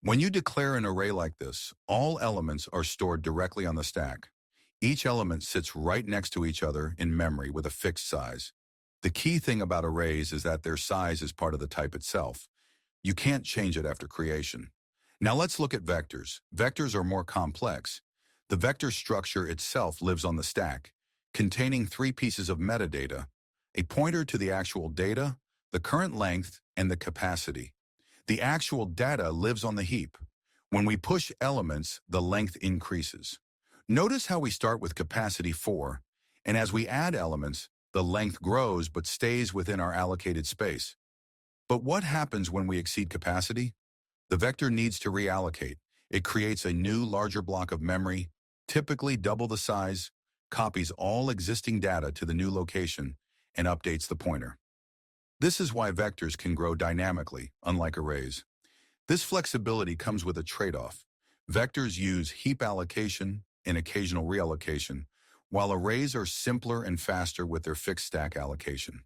When you declare an array like this, all elements are stored directly on the stack. Each element sits right next to each other in memory with a fixed size. The key thing about arrays is that their size is part of the type itself. You can't change it after creation. Now let's look at vectors. Vectors are more complex. The vector structure itself lives on the stack, containing three pieces of metadata: a pointer to the actual data, the current length, and the capacity. The actual data lives on the heap. When we push elements, the length increases. Notice how we start with capacity 4, and as we add elements, the length grows but stays within our allocated space. But what happens when we exceed capacity? The vector needs to reallocate. It creates a new, larger block of memory, typically double the size, copies all existing data to the new location, and updates the pointer. This is why vectors can grow dynamically, unlike arrays. This flexibility comes with a trade-off. Vectors use heap allocation and occasional reallocation, while arrays are simpler and faster with their fixed stack allocation.